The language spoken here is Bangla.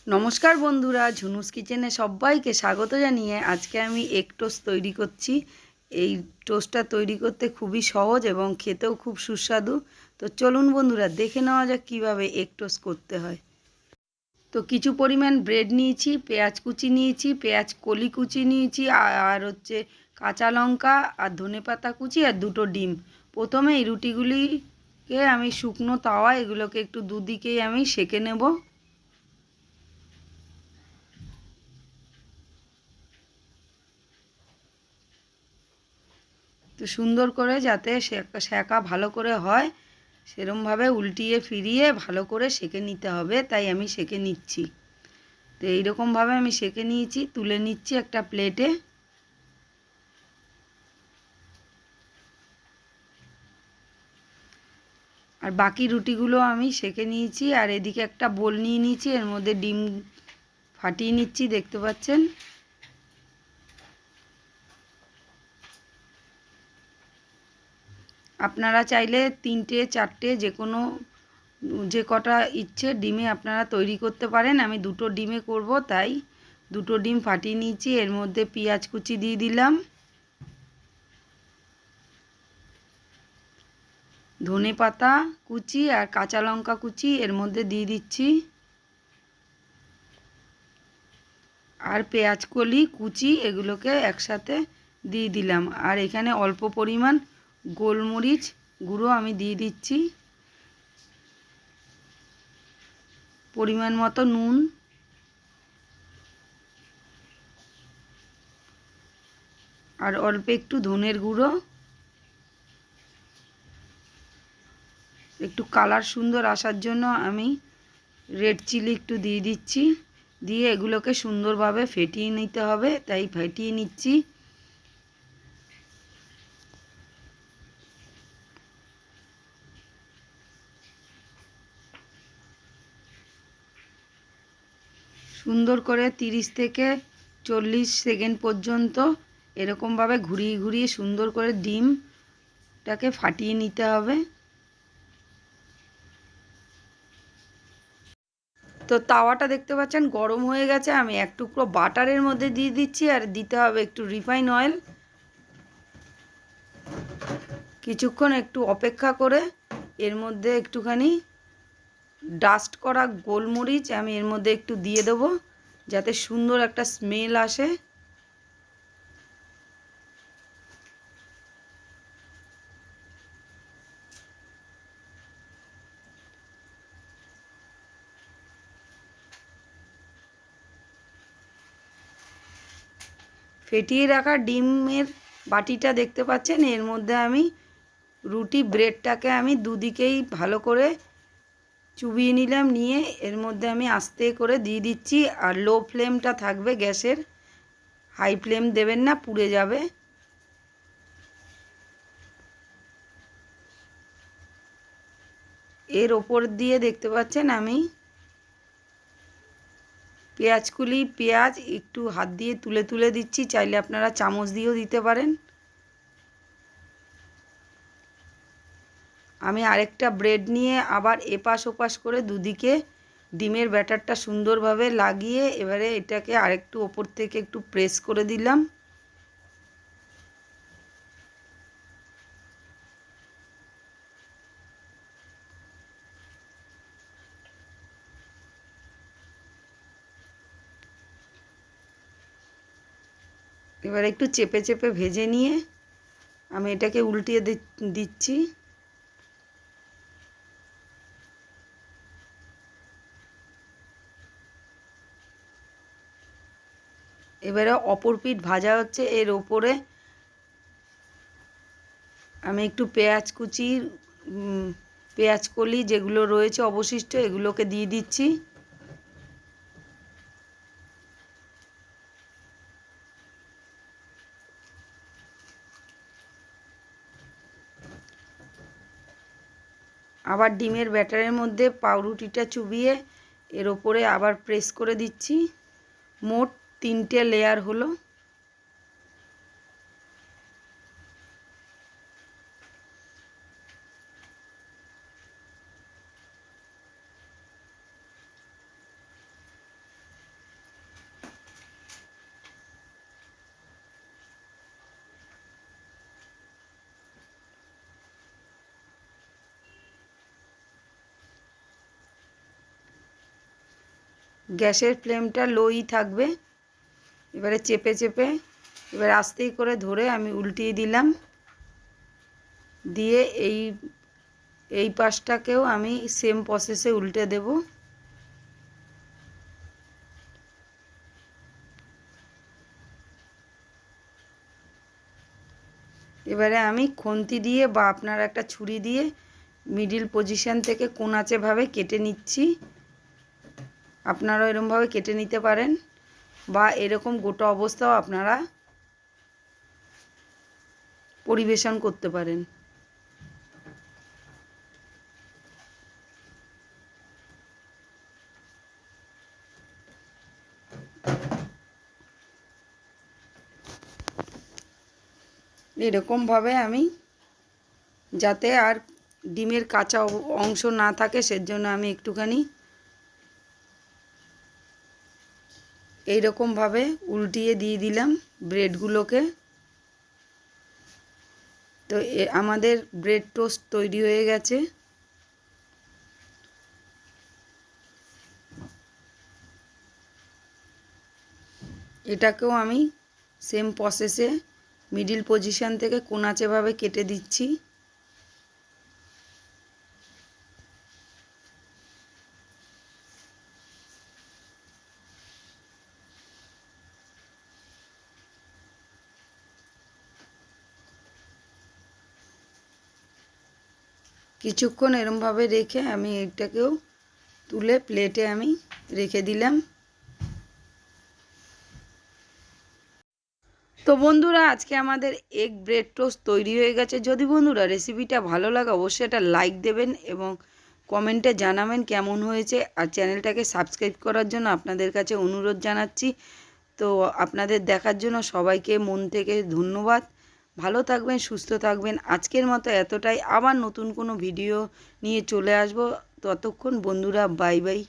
নমস্কার বন্ধুরা, ঝুনুস কিচেনে সবাইকে স্বাগত জানিয়ে আজকে আমি এগ টোস্ট তৈরি করছি। এই টোস্টটা তৈরি করতে খুবই সহজ এবং খেতেও খুব সুস্বাদু। তো চলুন বন্ধুরা, দেখে নেওয়া যাক কীভাবে এগ টোস্ট করতে হয়। তো কিছু পরিমাণ ব্রেড নিয়েছি, পেঁয়াজ কুচি নিয়েছি, পেঁয়াজ কলি কুচি নিয়েছি, আর হচ্ছে কাঁচা লঙ্কা আর ধনেপাতা কুচি আর দুটো ডিম। প্রথমে এই রুটিগুলিকে আমি শুকনো তাওয়া এগুলোকে একটু দুদিকেই আমি সেঁকে নেব। তো সুন্দর করে যাতে সেঁকা ভালো করে হয় সেরমভাবে উল্টিয়ে ফিরিয়ে ভালো করে সেঁকে নিতে হবে, তাই আমি সেঁকে নিচ্ছি। তো এইরকমভাবে আমি সেঁকে নিয়েছি, তুলে নিচ্ছি একটা প্লেটে। আর বাকি রুটিগুলো আমি সেঁকে নিয়েছি। আর এদিকে একটা বোল নিয়ে নিয়েছি, এর মধ্যে ডিম ফাটিয়ে নিচ্ছি, দেখতে পাচ্ছেন। আপনারা চাইলে 3টে 4টে যে কটা ইচ্ছে ডিমে আপনারা তৈরি করতে পারেন। আমি দুটো ডিমে করব, তাই দুটো ডিম ফাটিয়ে নিয়েছি। এর মধ্যে পেঁয়াজ কুচি দিয়ে দিলাম, ধনে পাতা কুচি আর কাঁচা লঙ্কা কুচি এর মধ্যে দিয়ে দিচ্ছি, আর পেঁয়াজ কলি কুচি এগুলোকে একসাথে দিয়ে দিলাম। আর এখানে অল্প পরিমাণ গোলমরিচ গুঁড়ো আমি দিয়ে দিচ্ছি, পরিমাণ মতো নুন, আর অল্প একটু ধনের গুঁড়ো। একটু কালার সুন্দর আসার জন্য আমি রেড চিলি একটু দিয়ে দিচ্ছি। দিয়ে এগুলোকে সুন্দরভাবে ফেটিয়ে নিতে হবে, তাই ফেটিয়ে নিচ্ছি। সুন্দর করে 30 থেকে 40 সেকেন্ড পর্যন্ত এরকমভাবে ঘুরিয়ে ঘুরিয়ে সুন্দর করে ডিমটাকে ফাটিয়ে নিতে হবে। তো তাওয়াটা দেখতে পাচ্ছেন গরম হয়ে গেছে। আমি এক টুকরো বাটারের মধ্যে দিয়ে দিচ্ছি, আর দিতে হবে একটু রিফাইন অয়েল। কিছুক্ষণ একটু অপেক্ষা করে এর মধ্যে একটুখানি ডাস্ট করা গোলমরিচ আমি এর মধ্যে একটু দিয়ে দেবো, যাতে সুন্দর একটা স্মেল আসে। ফেটিয়ে রাখা ডিমের বাটিটা দেখতে পাচ্ছেন, এর মধ্যে আমি ব্রেডটাকে আমি দুদিকেই ভালো করে চুবিয়ে নিলাম। নিয়ে এর মধ্যে আমি আস্তে করে দিয়ে দিচ্ছি। আর লো ফ্লেমটা থাকবে গ্যাসের, হাই ফ্লেম দেবেন না, পুড়ে যাবে। এর ওপর দিয়ে দেখতে পাচ্ছেন আমি পেঁয়াজ একটু হাত দিয়ে তুলে তুলে দিচ্ছি, চাইলে আপনারা চামচ দিয়েও দিতে পারেন। আমি আরেকটা ব্রেড নিয়ে আবার এপাশ ওপাশ করে দুদিকে ডিমের ব্যাটারটা সুন্দরভাবে লাগিয়ে এবারে এটাকে আরেকটু ওপর থেকে একটু প্রেস করে দিলাম। এবার একটু চেপে চেপে ভেজে নিয়ে আমি এটাকে উল্টিয়ে দিচ্ছি। এবারে অপর পিঠ ভাজা হচ্ছে, এর ওপরে আমি একটু পেঁয়াজ কলি যেগুলো রয়েছে অবশিষ্ট এগুলোকে দিয়ে দিচ্ছি। আবার ডিমের ব্যাটারের মধ্যে পাউরুটিটা চুবিয়ে এর ওপরে আবার প্রেস করে দিচ্ছি। মোট 3টে লেয়ার হলো। গ্যাসের ফ্লেমটা লোই থাকবে। এবারে চেপে চেপে এবার আস্তেই করে ধরে আমি উল্টিয়ে দিলাম, দিয়ে এই পাশটাকেও আমি সেম প্রসেসে উল্টে দেব। এবারে আমি খুন্তি দিয়ে বা আপনার একটা ছুরি দিয়ে মিডিল পজিশন থেকে কোণাচেভাবে কেটে নিচ্ছি। আপনারাও এরকমভাবে কেটে নিতে পারেন, বা এরকম গোটা অবস্থাও আপনারা পরিবেশন করতে পারেন। এরকমভাবে আমি, যাতে আর ডিমের কাঁচা অংশ না থাকে সেজন্য আমি একটুখানি এইরকমভাবে উল্টিয়ে দিয়ে দিলাম ব্রেডগুলোকে। তো আমাদের ব্রেড টোস্ট তৈরি হয়ে গেছে। এটাকেও আমি সেম প্রসেসে মিডিল পজিশন থেকে কোণাচেভাবে কেটে দিচ্ছি। কিছুক্ষণ এরমভাবে রেখে আমি এইটাকেও তুলে প্লেটে আমি রেখে দিলাম। তো বন্ধুরা, আজকে আমাদের এগ ব্রেড টোস্ট তৈরি হয়ে গেছে। যদি বন্ধুরা রেসিপিটা ভালো লাগে অবশ্যই এটা লাইক দেবেন এবং কমেন্টে জানাবেন কেমন হয়েছে। আর চ্যানেলটাকে সাবস্ক্রাইব করার জন্য আপনাদের কাছে অনুরোধ জানাচ্ছি। তো আপনাদের দেখার জন্য সবাইকে মন থেকে ধন্যবাদ। ভালো থাকবেন, সুস্থ থাকবেন। আজকের মতো এতটাই। আবার নতুন কোনো ভিডিও নিয়ে চলে আসব। ততক্ষণ বন্ধুরা বাই বাই।